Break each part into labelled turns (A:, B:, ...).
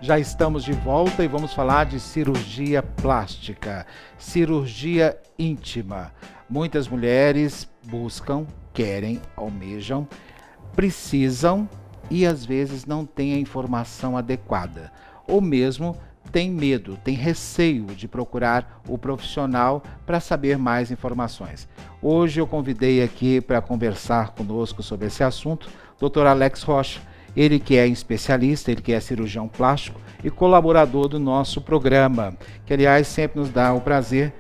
A: Já estamos de volta e vamos falar de cirurgia plástica, cirurgia íntima. Muitas mulheres buscam, querem, almejam, precisam e às vezes não têm a informação adequada, ou mesmo tem medo, tem receio de procurar o profissional para saber mais informações. Hoje eu convidei aqui para conversar conosco sobre esse assunto, Dr. Alex Rocha, ele que é especialista, ele que é cirurgião plástico e colaborador do nosso programa, que aliás sempre nos dá o prazer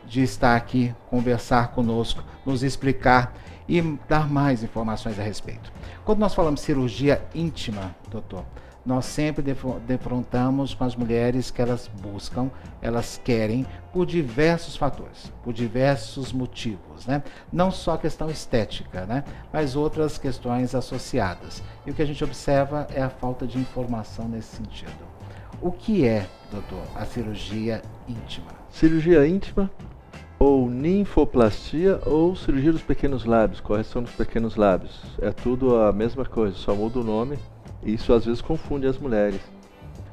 A: de estar aqui, conversar conosco, nos explicar e dar mais informações a respeito. Quando nós falamos cirurgia íntima, doutor, nós sempre defrontamos com as mulheres que elas buscam, elas querem, por diversos fatores, por diversos motivos, né? Não só a questão estética, né? Mas outras questões associadas. E o que a gente observa é a falta de informação nesse sentido. O que é, doutor, a cirurgia íntima?
B: Cirurgia íntima, ou ninfoplastia, ou cirurgia dos pequenos lábios, correção dos pequenos lábios. É tudo a mesma coisa, só muda o nome. Isso às vezes confunde as mulheres.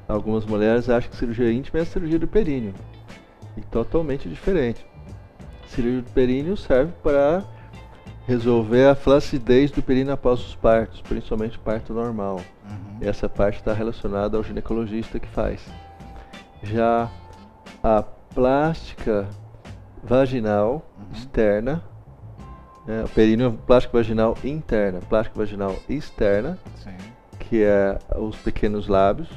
B: Algumas mulheres acham que cirurgia íntima é a cirurgia do períneo. E totalmente diferente. Cirurgia do períneo serve para resolver a flacidez do períneo após os partos, principalmente parto normal. Essa parte está relacionada ao ginecologista que faz. Já a plástica vaginal externa, o períneo, plástica vaginal interna, plástica vaginal externa,
A: Sim.
B: que é os pequenos lábios.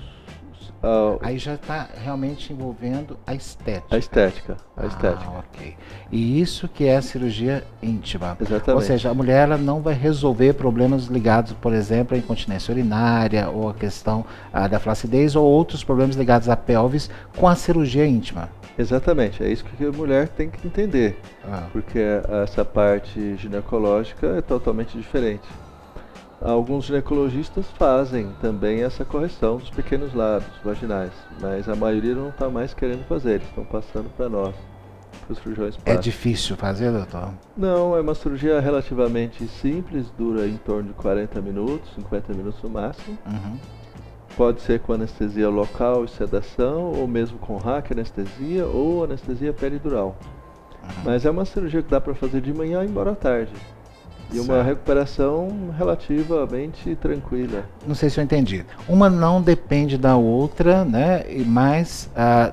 A: Aí já está realmente envolvendo a estética.
B: A estética.
A: Ok. E isso que é a cirurgia íntima.
B: Exatamente.
A: Ou seja, a mulher ela não vai resolver problemas ligados, por exemplo, à incontinência urinária ou a questão da flacidez ou outros problemas ligados à pelvis com a cirurgia íntima.
B: Exatamente, é isso que a mulher tem que entender, porque essa parte ginecológica é totalmente diferente. Alguns ginecologistas fazem também essa correção dos pequenos lábios vaginais, mas a maioria não está mais querendo fazer, eles estão passando para nós, para os cirurgiões plásticos.
A: É difícil fazer, doutor?
B: Não, é uma cirurgia relativamente simples, dura em torno de 40 minutos, 50 minutos no máximo. Pode ser com anestesia local e sedação, ou mesmo com raquianestesia ou anestesia peridural. Mas é uma cirurgia que dá para fazer de manhã e embora à tarde. E uma recuperação relativamente tranquila.
A: Não sei se eu entendi. Uma não depende da outra, né? Mas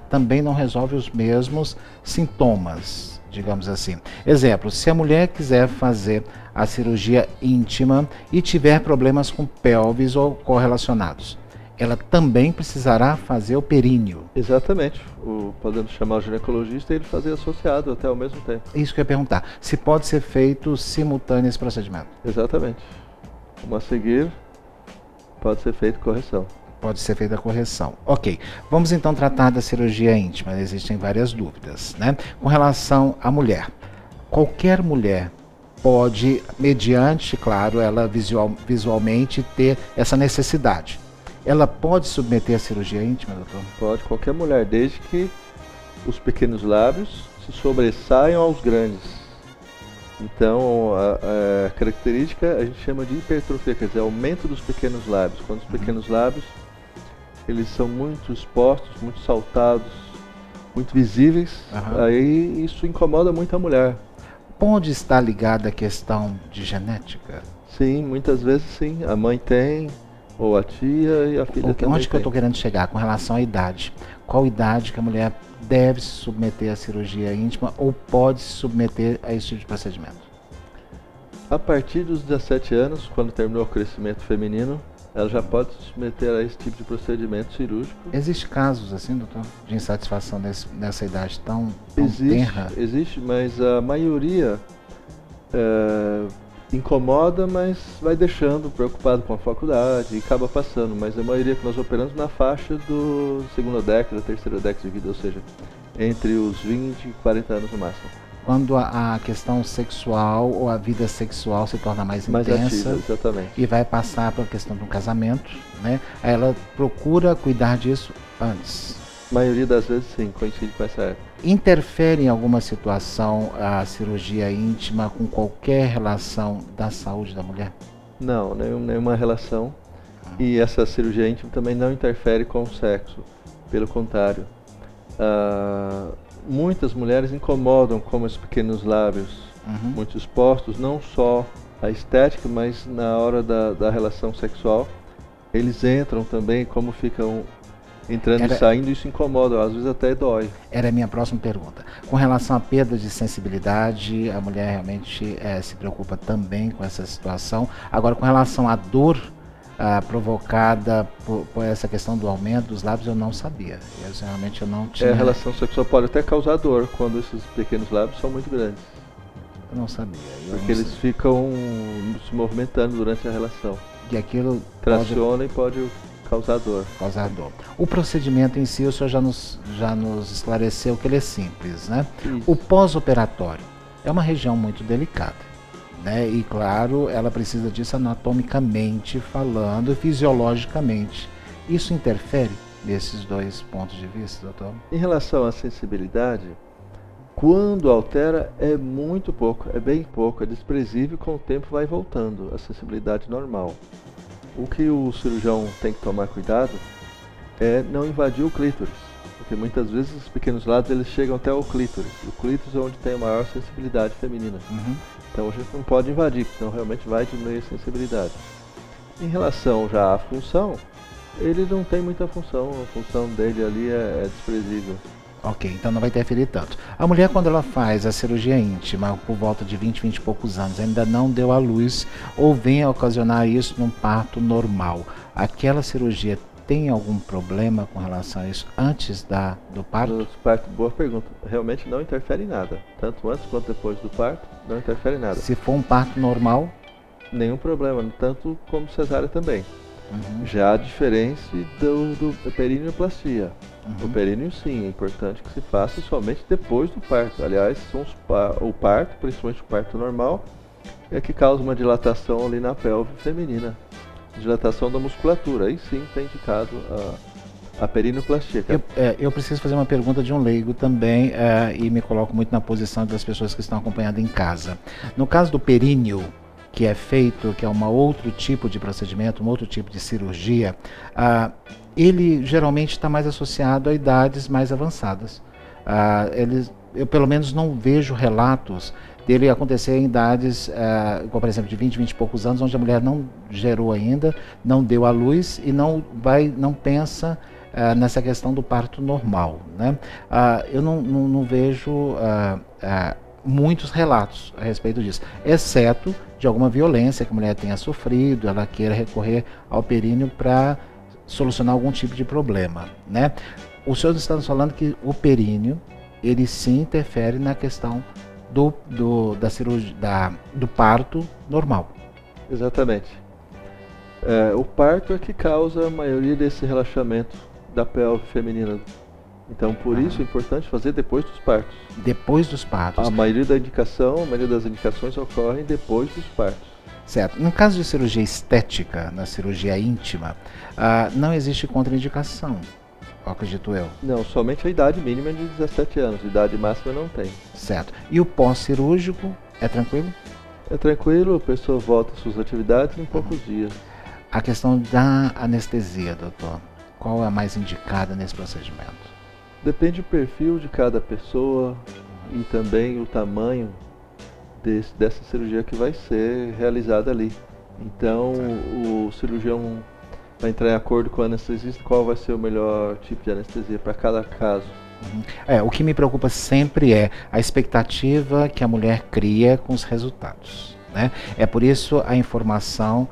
A: também não resolve os mesmos sintomas, digamos assim. Exemplo, se a mulher quiser fazer a cirurgia íntima e tiver problemas com pelvis ou correlacionados, ela também precisará fazer o períneo.
B: Exatamente. Podemos chamar o ginecologista e ele fazer associado até ao mesmo tempo.
A: Isso que eu ia perguntar. Se pode ser feito simultâneo esse procedimento?
B: Exatamente. Uma a seguir, pode ser feita correção.
A: Pode ser feita a correção. Ok. Vamos então tratar da cirurgia íntima. Existem várias dúvidas, né? Com relação à mulher. Qualquer mulher pode, mediante, claro, ela visualmente ter essa necessidade. Ela pode submeter a cirurgia íntima, doutor?
B: Pode, qualquer mulher, desde que os pequenos lábios se sobressaiam aos grandes. Então, a característica a gente chama de hipertrofia, quer dizer, aumento dos pequenos lábios. Quando os pequenos lábios, eles são muito expostos, muito saltados, muito visíveis, aí isso incomoda muito a mulher.
A: Pode estar ligada à questão de genética?
B: Sim, muitas vezes sim. A mãe tem, ou a tia e a filha também.
A: Onde que eu estou querendo chegar com relação à idade? Qual idade que a mulher deve se submeter à cirurgia íntima ou pode se submeter a esse tipo de procedimento?
B: A partir dos 17 anos, quando terminou o crescimento feminino, ela já pode se submeter a esse tipo de procedimento cirúrgico.
A: Existem casos assim, doutor, de insatisfação nessa idade tão tenra?
B: Existe, mas a maioria incomoda, mas vai deixando, preocupado com a faculdade e acaba passando. Mas a maioria que nós operamos na faixa do segunda década, terceira década de vida, ou seja, entre os 20 e 40 anos no máximo.
A: Quando a questão sexual ou a vida sexual se torna mais intensa,
B: ativa, exatamente.
A: E vai passar para a questão de um casamento, né? Aí ela procura cuidar disso antes.
B: A maioria das vezes sim, coincide com essa época.
A: Interfere em alguma situação a cirurgia íntima com qualquer relação da saúde da mulher?
B: Não, nenhuma relação. E essa cirurgia íntima também não interfere com o sexo, pelo contrário. Muitas mulheres incomodam com os pequenos lábios muito expostos, não só a estética, mas na hora da relação sexual. Eles entram também, como ficam entrando e saindo, isso incomoda, às vezes até dói.
A: Era a minha próxima pergunta. Com relação à perda de sensibilidade, a mulher realmente se preocupa também com essa situação. Agora, com relação à dor provocada por essa questão do aumento dos lábios, eu não sabia. Realmente eu não tinha...
B: A relação sexual pode até causar dor quando esses pequenos lábios são muito grandes.
A: Eu não sabia.
B: Porque eles ficam se movimentando durante a relação.
A: E aquilo
B: traciona e pode causar dor.
A: O procedimento em si, o senhor já nos esclareceu que ele é simples, né?
B: Isso.
A: O pós-operatório é uma região muito delicada, né? E claro, ela precisa disso anatomicamente falando, fisiologicamente. Isso interfere nesses dois pontos de vista, doutor?
B: Em relação à sensibilidade, quando altera é muito pouco, é bem pouco, é desprezível, com o tempo vai voltando a sensibilidade normal. O que o cirurgião tem que tomar cuidado é não invadir o clítoris, porque muitas vezes os pequenos lábios eles chegam até o clítoris. O clítoris é onde tem a maior sensibilidade feminina. Então a gente não pode invadir, porque senão realmente vai diminuir a sensibilidade. Em relação já à função, ele não tem muita função, a função dele ali é desprezível.
A: Ok, então não vai interferir tanto. A mulher, quando ela faz a cirurgia íntima, por volta de 20 e poucos anos, ainda não deu à luz, ou vem a ocasionar isso num parto normal, aquela cirurgia tem algum problema com relação a isso antes do parto?
B: Boa pergunta. Realmente não interfere em nada. Tanto antes quanto depois do parto, não interfere em nada.
A: Se for um parto normal?
B: Nenhum problema, tanto como cesárea também. Já a diferença da perineoplastia. O períneo, sim, é importante que se faça somente depois do parto. Aliás, o parto, principalmente o parto normal, é que causa uma dilatação ali na pelve feminina. Dilatação da musculatura. Aí sim está indicado a perineoplastia.
A: Eu preciso fazer uma pergunta de um leigo também, e me coloco muito na posição das pessoas que estão acompanhando em casa. No caso do períneo, que é feito, que é um outro tipo de procedimento, um outro tipo de cirurgia, ele geralmente está mais associado a idades mais avançadas. Eu pelo menos não vejo relatos dele acontecer em idades, como por exemplo de 20 e poucos anos, onde a mulher não gerou ainda, não deu à luz e não pensa nessa questão do parto normal, né? Eu não vejo muitos relatos a respeito disso, exceto de alguma violência que a mulher tenha sofrido, ela queira recorrer ao períneo para solucionar algum tipo de problema, né? O senhor está nos falando que o períneo, ele sim interfere na questão da cirurgia, do parto normal.
B: Exatamente. O parto é que causa a maioria desse relaxamento da pelve feminina. Então, por isso é importante fazer depois dos partos.
A: Depois dos partos.
B: A maioria das indicações ocorrem depois dos partos.
A: Certo. No caso de cirurgia estética, na cirurgia íntima, não existe contraindicação, acredito eu.
B: Não, somente a idade mínima é de 17 anos, a idade máxima não tem.
A: Certo. E o pós-cirúrgico é tranquilo?
B: É tranquilo, a pessoa volta às suas atividades em poucos dias.
A: A questão da anestesia, doutor, qual é a mais indicada nesse procedimento?
B: Depende do perfil de cada pessoa e também o tamanho dessa cirurgia que vai ser realizada ali. Então, o cirurgião vai entrar em acordo com o anestesista qual vai ser o melhor tipo de anestesia para cada caso.
A: O que me preocupa sempre é a expectativa que a mulher cria com os resultados, né? É por isso a informação,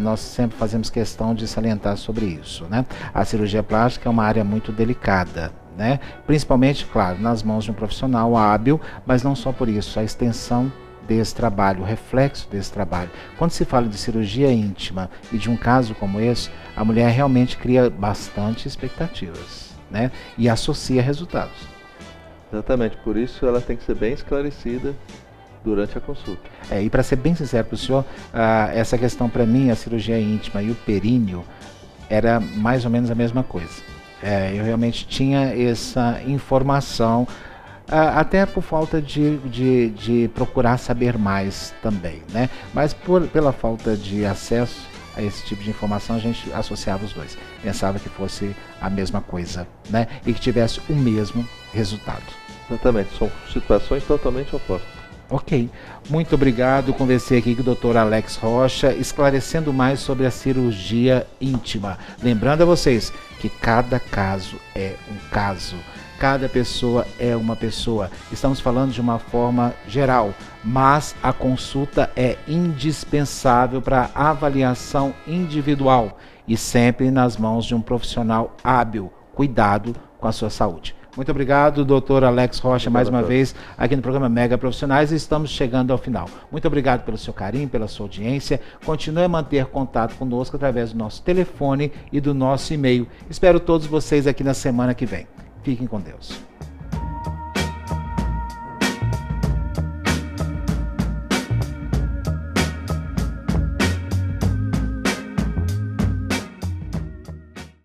A: nós sempre fazemos questão de salientar sobre isso, né? A cirurgia plástica é uma área muito delicada, né? Principalmente, claro, nas mãos de um profissional hábil, mas não só por isso, a extensão desse trabalho, o reflexo desse trabalho. Quando se fala de cirurgia íntima e de um caso como esse, a mulher realmente cria bastante expectativas, né? E associa resultados.
B: Exatamente, por isso ela tem que ser bem esclarecida durante a consulta.
A: E para ser bem sincero para o senhor, essa questão para mim, a cirurgia íntima e o períneo, era mais ou menos a mesma coisa. Eu realmente tinha essa informação, até por falta de procurar saber mais também, né? Mas pela falta de acesso a esse tipo de informação, a gente associava os dois. Pensava que fosse a mesma coisa, né? E que tivesse o mesmo resultado.
B: Exatamente, são situações totalmente opostas.
A: Ok, muito obrigado. Conversei aqui com o Dr. Alex Rocha, esclarecendo mais sobre a cirurgia íntima. Lembrando a vocês que cada caso é um caso, cada pessoa é uma pessoa. Estamos falando de uma forma geral, mas a consulta é indispensável para avaliação individual e sempre nas mãos de um profissional hábil. Cuidado com a sua saúde. Muito obrigado, doutor Alex Rocha, mais uma vez aqui no programa Mega Profissionais. Estamos chegando ao final. Muito obrigado pelo seu carinho, pela sua audiência. Continue a manter contato conosco através do nosso telefone e do nosso e-mail. Espero todos vocês aqui na semana que vem. Fiquem com Deus.